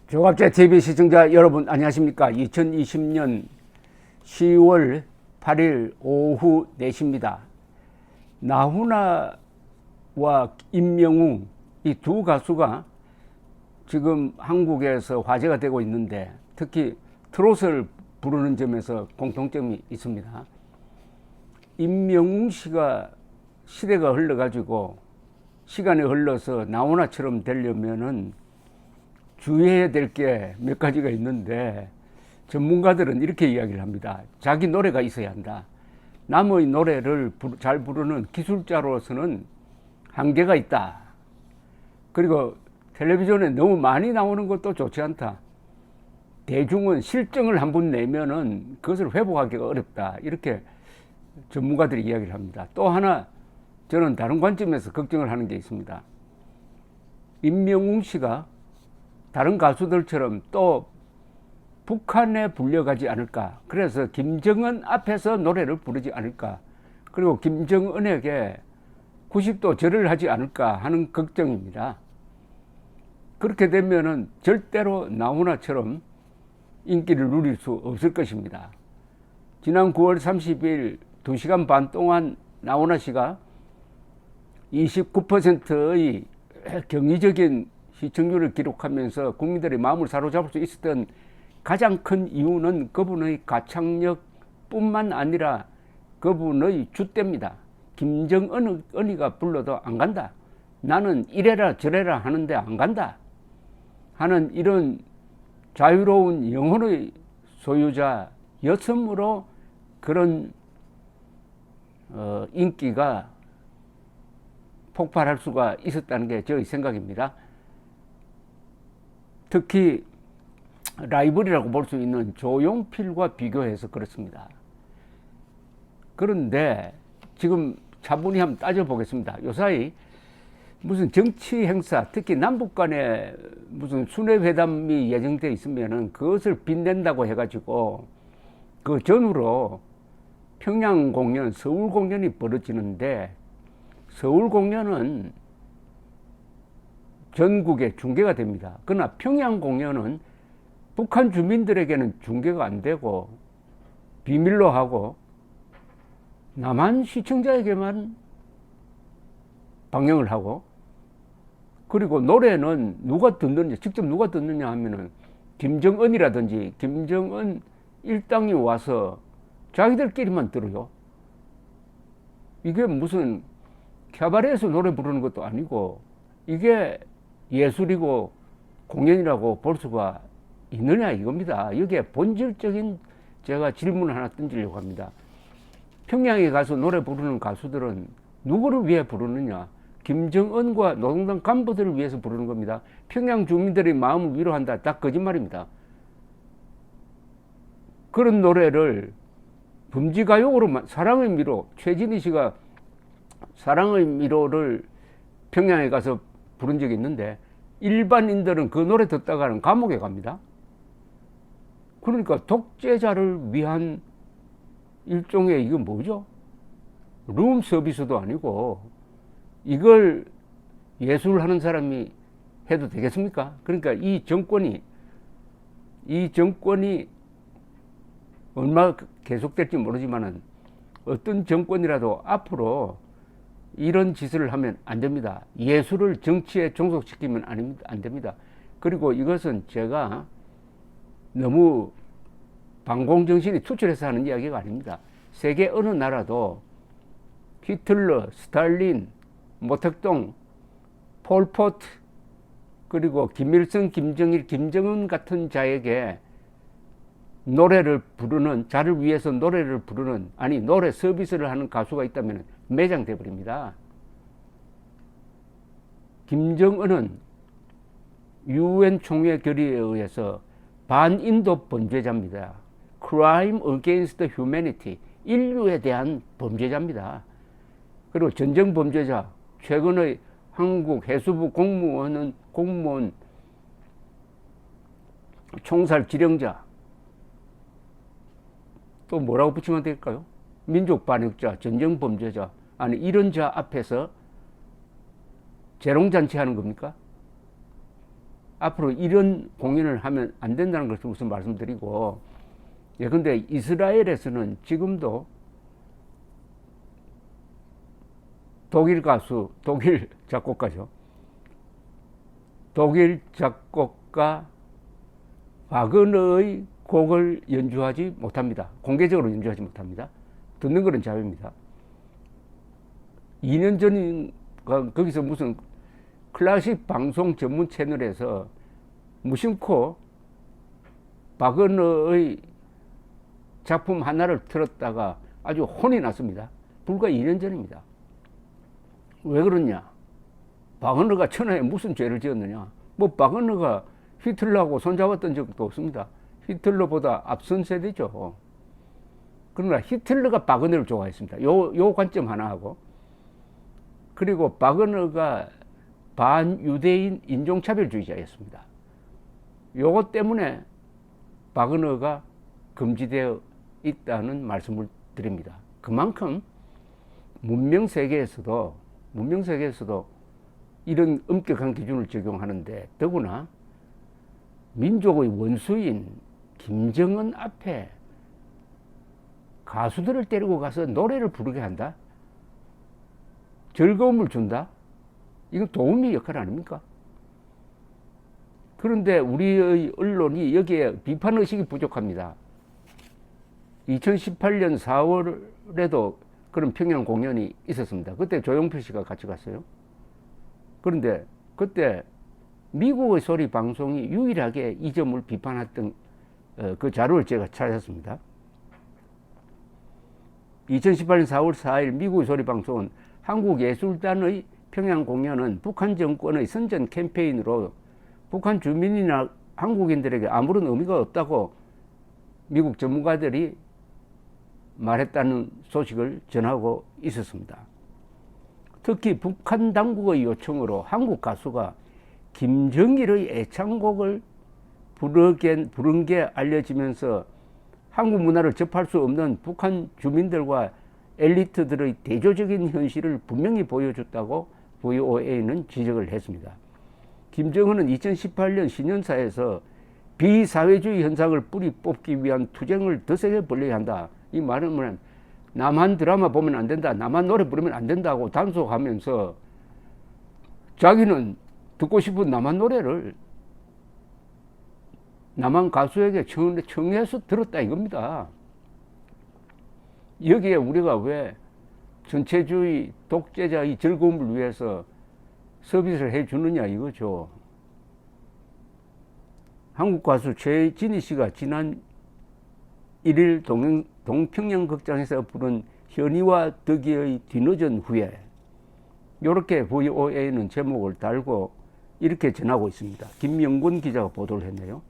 조갑제 TV 시청자 여러분 안녕하십니까. 2020년 10월 8일 오후 4시입니다. 나훈아와 임영웅 이 두 가수가 지금 한국에서 화제가 되고 있는데 특히 트롯을 부르는 점에서 공통점이 있습니다. 임영웅 씨가 시대가 흘러가지고 시간이 흘러서 나훈아처럼 되려면은 주의해야 될 게 몇 가지가 있는데 전문가들은 이렇게 이야기를 합니다. 자기 노래가 있어야 한다. 남의 노래를 잘 부르는 기술자로서는 한계가 있다. 그리고 텔레비전에 너무 많이 나오는 것도 좋지 않다. 대중은 실정을 한 번 내면은 그것을 회복하기가 어렵다. 이렇게 전문가들이 이야기를 합니다. 또 하나 저는 다른 관점에서 걱정을 하는 게 있습니다. 임영웅 씨가 다른 가수들처럼 또 북한에 불려가지 않을까. 그래서 김정은 앞에서 노래를 부르지 않을까. 그리고 김정은에게 90도 절을 하지 않을까 하는 걱정입니다. 그렇게 되면은 절대로 나훈아처럼 인기를 누릴 수 없을 것입니다. 지난 9월 30일 2시간 반 동안 나훈아 씨가 29%의 경이적인 시청률을 기록하면서 국민들의 마음을 사로잡을 수 있었던 가장 큰 이유는 그분의 가창력뿐만 아니라 그분의 줏대입니다. 김정은이가 불러도 안 간다. 나는 이래라 저래라 하는데 안 간다. 하는 이런 자유로운 영혼의 소유자였으므로 그런 인기가 폭발할 수가 있었다는 게 저의 생각입니다. 특히 라이벌이라고 볼 수 있는 조용필과 비교해서 그렇습니다. 그런데 지금 차분히 한번 따져보겠습니다. 요사이 무슨 정치 행사, 특히 남북 간에 무슨 순회회담이 예정되어 있으면은 그것을 빛낸다고 해가지고 그 전후로 평양 공연, 서울 공연이 벌어지는데 서울 공연은 전국에 중계가 됩니다. 그러나 평양 공연은 북한 주민들에게는 중계가 안 되고 비밀로 하고 남한 시청자에게만 방영을 하고, 그리고 노래는 누가 듣느냐, 직접 누가 듣느냐 하면은 김정은이라든지 김정은 일당이 와서 자기들끼리만 들어요. 이게 무슨 캐바레에서 노래 부르는 것도 아니고 이게 예술이고 공연이라고 볼 수가 있느냐 이겁니다. 여기에 본질적인 제가 질문을 하나 던지려고 합니다. 평양에 가서 노래 부르는 가수들은 누구를 위해 부르느냐? 김정은과 노동당 간부들을 위해서 부르는 겁니다. 평양 주민들의 마음을 위로한다. 다 거짓말입니다. 그런 노래를 범지가요으로 사랑의 미로, 최진희 씨가 사랑의 미로를 평양에 가서 부른 적이 있는데 일반인들은 그 노래 듣다가는 감옥에 갑니다. 그러니까 독재자를 위한 일종의 이건 뭐죠? 룸 서비스도 아니고 이걸 예술하는 사람이 해도 되겠습니까? 그러니까 이 정권이 얼마 계속될지 모르지만은 어떤 정권이라도 앞으로 이런 짓을 하면 안 됩니다. 예술을 정치에 종속시키면 안 됩니다. 그리고 이것은 제가 너무 반공정신이 투철해서 하는 이야기가 아닙니다. 세계 어느 나라도 히틀러, 스탈린, 모택동, 폴포트, 그리고 김일성, 김정일, 김정은 같은 자에게 노래를 부르는, 자를 위해서 노래를 부르는, 아니 노래 서비스를 하는 가수가 있다면 매장돼 버립니다. 김정은은 UN 총회 결의에 의해서 반인도 범죄자입니다. Crime against humanity, 인류에 대한 범죄자입니다. 그리고 전쟁 범죄자, 최근의 한국 해수부 공무원 총살 지령자, 또 뭐라고 붙이면 될까요? 민족 반역자, 전쟁 범죄자, 아니 이런 자 앞에서 재롱잔치 하는 겁니까? 앞으로 이런 공연을 하면 안 된다는 것을 우선 말씀드리고, 예, 근데 이스라엘에서는 지금도 독일 가수, 독일 작곡가죠. 독일 작곡가 바그너의 곡을 연주하지 못합니다. 공개적으로 연주하지 못합니다. 듣는 것은 자유입니다. 2년 전인가 거기서 무슨 클래식 방송 전문 채널에서 무심코 바그너의 작품 하나를 틀었다가 아주 혼이 났습니다. 불과 2년 전입니다. 왜 그러냐? 바그너가 천하에 무슨 죄를 지었느냐? 뭐 바그너가 히틀러하고 손잡았던 적도 없습니다. 히틀러보다 앞선 세대죠. 그러나 히틀러가 바그너를 좋아했습니다. 요 관점 하나 하고, 그리고 바그너가 반유대인 인종차별주의자였습니다. 요것 때문에 바그너가 금지되어 있다는 말씀을 드립니다. 그만큼 문명 세계에서도 이런 엄격한 기준을 적용하는데, 더구나 민족의 원수인 김정은 앞에 가수들을 데리고 가서 노래를 부르게 한다? 즐거움을 준다? 이건 도우미 역할 아닙니까? 그런데 우리의 언론이 여기에 비판의식이 부족합니다. 2018년 4월에도 그런 평양 공연이 있었습니다. 그때 조용필 씨가 같이 갔어요. 그런데 그때 미국의 소리 방송이 유일하게 이 점을 비판했던 그 자료를 제가 찾았습니다. 2018년 4월 4일 미국의 소리 방송은 한국예술단의 평양 공연은 북한 정권의 선전 캠페인으로 북한 주민이나 한국인들에게 아무런 의미가 없다고 미국 전문가들이 말했다는 소식을 전하고 있었습니다. 특히 북한 당국의 요청으로 한국 가수가 김정일의 애창곡을 부른 게 알려지면서 한국 문화를 접할 수 없는 북한 주민들과 엘리트들의 대조적인 현실을 분명히 보여줬다고 VOA는 지적을 했습니다. 김정은은 2018년 신년사에서 비사회주의 현상을 뿌리 뽑기 위한 투쟁을 더 세게 벌려야 한다. 이 말은 뭐냐, 남한 드라마 보면 안 된다, 남한 노래 부르면 안 된다고 단속하면서 자기는 듣고 싶은 남한 노래를 남한 가수에게 청해서 들었다 이겁니다. 여기에 우리가 왜 전체주의 독재자의 즐거움을 위해서 서비스를 해주느냐 이거죠. 한국 가수 최진희 씨가 지난 1일 동평양 극장에서 부른 현이와 덕이의 뒤늦은 후에, 이렇게 VOA는 제목을 달고 이렇게 전하고 있습니다. 김명곤 기자가 보도를 했네요.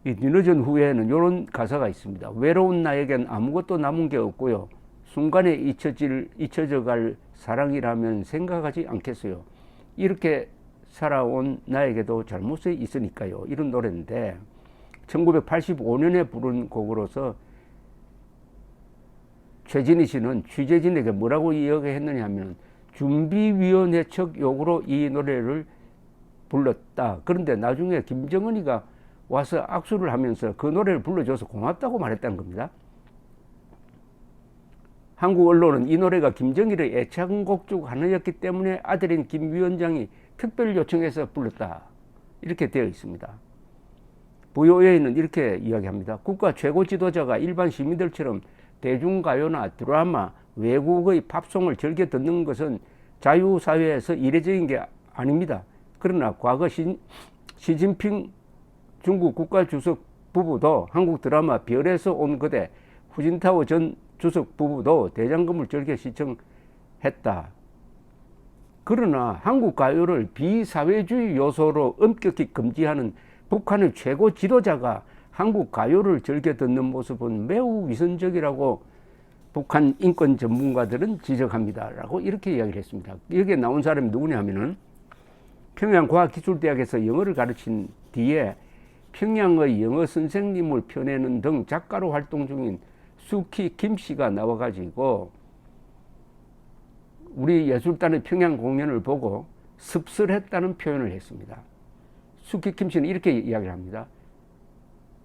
이 뒤늦은 후에는 이런 가사가 있습니다. 외로운 나에겐 아무것도 남은 게 없고요. 순간에 잊혀져갈 사랑이라면 생각하지 않겠어요. 이렇게 살아온 나에게도 잘못이 있으니까요. 이런 노래인데 1985년에 부른 곡으로서 최진희 씨는 취재진에게 뭐라고 이야기했느냐 하면 준비위원회 측 요구로 이 노래를 불렀다. 그런데 나중에 김정은이가 와서 악수를 하면서 그 노래를 불러줘서 고맙다고 말했다는 겁니다. 한국 언론은 이 노래가 김정일의 애창곡 중 하나였기 때문에 아들인 김 위원장이 특별 요청해서 불렀다. 이렇게 되어 있습니다. VOA는 이렇게 이야기합니다. 국가 최고 지도자가 일반 시민들처럼 대중가요나 드라마, 외국의 팝송을 즐겨 듣는 것은 자유사회에서 이례적인 게 아닙니다. 그러나 과거 시진핑 중국 국가주석 부부도 한국 드라마 별에서 온 그대, 후진타오 전 주석 부부도 대장금을 즐겨 시청했다. 그러나 한국 가요를 비사회주의 요소로 엄격히 금지하는 북한의 최고 지도자가 한국 가요를 즐겨 듣는 모습은 매우 위선적이라고 북한 인권 전문가들은 지적합니다. 라고 이렇게 이야기를 했습니다. 여기에 나온 사람이 누구냐 하면은 평양과학기술대학에서 영어를 가르친 뒤에 평양의 영어 선생님을 펴내는 등 작가로 활동 중인 수키 김 씨가 나와가지고 우리 예술단의 평양 공연을 보고 씁쓸했다는 표현을 했습니다. 수키킴 씨는 이렇게 이야기를 합니다.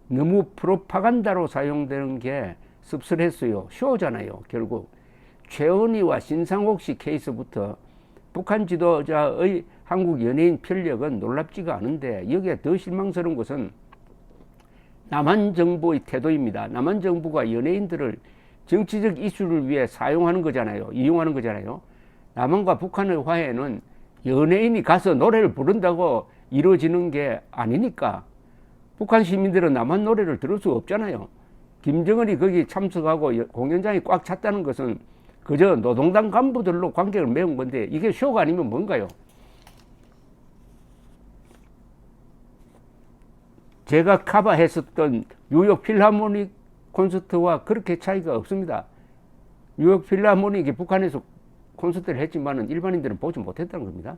너무 프로파간다로 사용되는 게 씁쓸했어요. 쇼잖아요. 결국 최은희와 신상옥 씨 케이스부터 북한 지도자의 한국 연예인 편력은 놀랍지가 않은데, 여기에 더 실망스러운 것은 남한 정부의 태도입니다. 남한 정부가 연예인들을 정치적 이슈를 위해 사용하는 거잖아요. 이용하는 거잖아요. 남한과 북한의 화해는 연예인이 가서 노래를 부른다고 이루어지는 게 아니니까 북한 시민들은 남한 노래를 들을 수 없잖아요. 김정은이 거기 참석하고 공연장이 꽉 찼다는 것은 그저 노동당 간부들로 관객을 메운 건데, 이게 쇼가 아니면 뭔가요? 제가 커버했었던 뉴욕 필하모닉 콘서트와 그렇게 차이가 없습니다. 뉴욕 필하모닉이 북한에서 콘서트를 했지만 일반인들은 보지 못했다는 겁니다.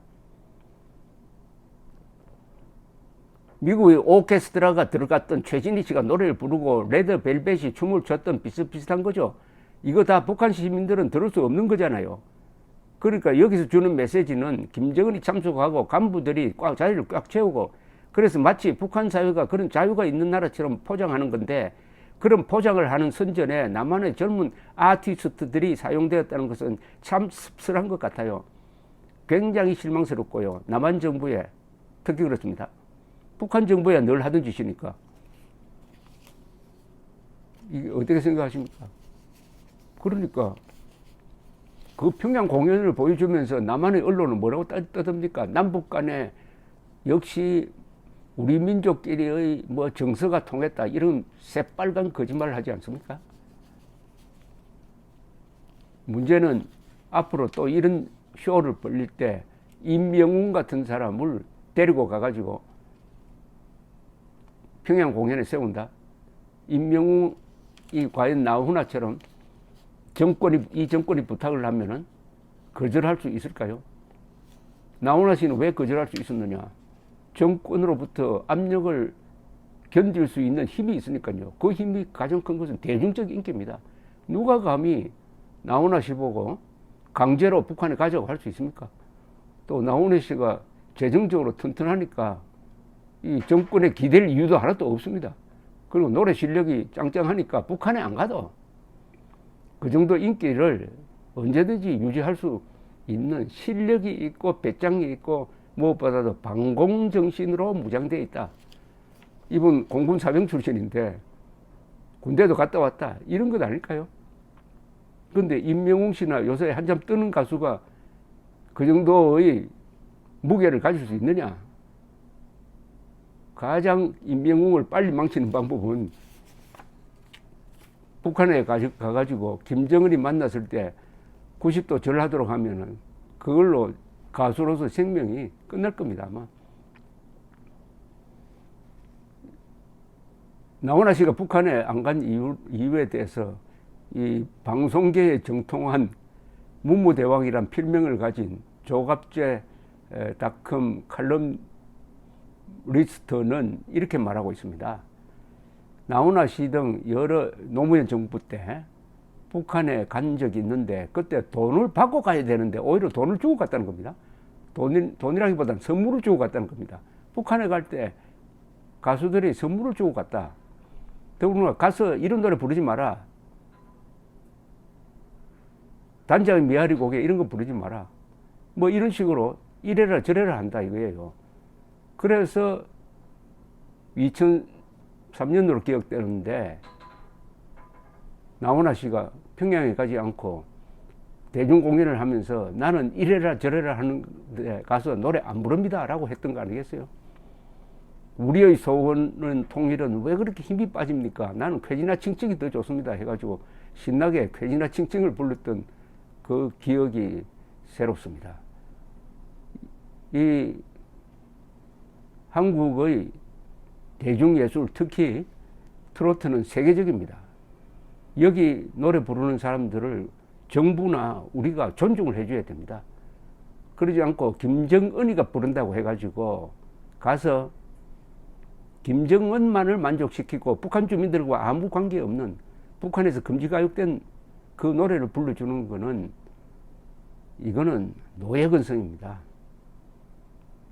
미국의 오케스트라가 들어갔던 최진희 씨가 노래를 부르고 레드벨벳이 춤을 췄던 비슷비슷한 거죠. 이거 다 북한 시민들은 들을 수 없는 거잖아요. 그러니까 여기서 주는 메시지는 김정은이 참석하고 간부들이 꽉 자리를 꽉 채우고, 그래서 마치 북한 사회가 그런 자유가 있는 나라처럼 포장하는 건데, 그런 포장을 하는 선전에 남한의 젊은 아티스트들이 사용되었다는 것은 참 씁쓸한 것 같아요. 굉장히 실망스럽고요. 남한 정부에 특히 그렇습니다. 북한 정부에 늘 하던 짓이니까. 이게 어떻게 생각하십니까? 그러니까 그 평양 공연을 보여주면서 남한의 언론은 뭐라고 떠듭니까? 남북 간에 역시 우리 민족끼리의 뭐 정서가 통했다, 이런 새빨간 거짓말을 하지 않습니까? 문제는 앞으로 또 이런 쇼를 벌릴 때 임명웅 같은 사람을 데리고 가가지고 평양 공연에 세운다. 임명웅이 과연 나훈아처럼 이 정권이 부탁을 하면은 거절할 수 있을까요? 나훈아 씨는 왜 거절할 수 있었느냐? 정권으로부터 압력을 견딜 수 있는 힘이 있으니까요. 그 힘이 가장 큰 것은 대중적 인기입니다. 누가 감히 나훈아 씨 보고 강제로 북한에 가자고 할 수 있습니까? 또 나훈아 씨가 재정적으로 튼튼하니까 이 정권에 기댈 이유도 하나도 없습니다. 그리고 노래 실력이 짱짱하니까 북한에 안 가도 그 정도 인기를 언제든지 유지할 수 있는 실력이 있고 배짱이 있고, 무엇보다도 방공정신으로 무장되어 있다. 이분 공군 사병 출신인데 군대도 갔다 왔다, 이런 것 아닐까요? 그런데 임명웅 씨나 요새 한참 뜨는 가수가 그 정도의 무게를 가질 수 있느냐? 가장 임명웅을 빨리 망치는 방법은 북한에 가가지고 김정은이 만났을 때 90도 절하도록 하면은 그걸로 가수로서 생명이 끝날 겁니다, 아마. 나훈아 씨가 북한에 안 간 이유에 대해서 이 방송계의 정통한 문무대왕이란 필명을 가진 조갑재 닷컴 칼럼리스트는 이렇게 말하고 있습니다. 나훈아 씨 등 여러 노무현 정부 때 북한에 간 적이 있는데, 그때 돈을 받고 가야 되는데 오히려 돈을 주고 갔다는 겁니다. 돈이라기보다는 선물을 주고 갔다는 겁니다. 북한에 갈 때 가수들이 선물을 주고 갔다. 더불어 가서 이런 노래 부르지 마라, 단장의 메아리 고개 이런 거 부르지 마라, 뭐 이런 식으로 이래라 저래라 한다 이거예요. 그래서 2003년으로 기억되는데 나훈아 씨가 평양에 가지 않고 대중공연을 하면서 나는 이래라 저래라 하는데 가서 노래 안 부릅니다 라고 했던 거 아니겠어요? 우리의 소원은 통일은 왜 그렇게 힘이 빠집니까? 나는 쾌지나 칭칭이 더 좋습니다 해가지고 신나게 쾌지나 칭칭을 불렀던 그 기억이 새롭습니다. 이 한국의 대중예술, 특히 트로트는 세계적입니다. 여기 노래 부르는 사람들을 정부나 우리가 존중을 해줘야 됩니다. 그러지 않고 김정은이가 부른다고 해가지고 가서 김정은만을 만족시키고 북한 주민들과 아무 관계없는 북한에서 금지가육된 그 노래를 불러주는 거는, 이거는 노예근성입니다.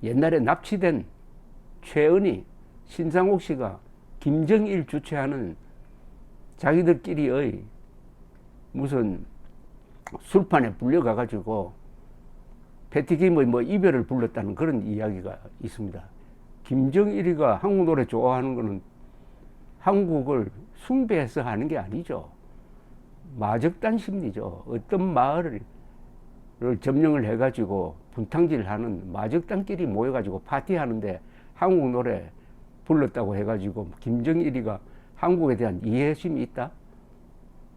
옛날에 납치된 최은희, 신상옥 씨가 김정일 주최하는 자기들끼리의 무슨 술판에 불려가가지고 패티김의 뭐 이별을 불렀다는 그런 이야기가 있습니다. 김정일이가 한국 노래 좋아하는 거는 한국을 숭배해서 하는 게 아니죠. 마적단 심리죠. 어떤 마을을 점령을 해가지고 분탕질하는 마적단끼리 모여가지고 파티하는데 한국 노래 불렀다고 해가지고 김정일이가 한국에 대한 이해심이 있다?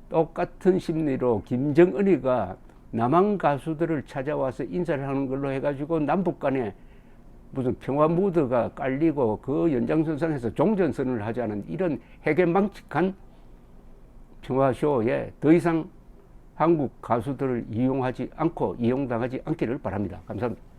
똑같은 심리로 김정은이가 남한 가수들을 찾아와서 인사를 하는 걸로 해가지고 남북 간에 무슨 평화 무드가 깔리고 그 연장선상에서 종전선언을 하자는 이런 해괴망측한 평화쇼에 더 이상 한국 가수들을 이용하지 않고 이용당하지 않기를 바랍니다. 감사합니다.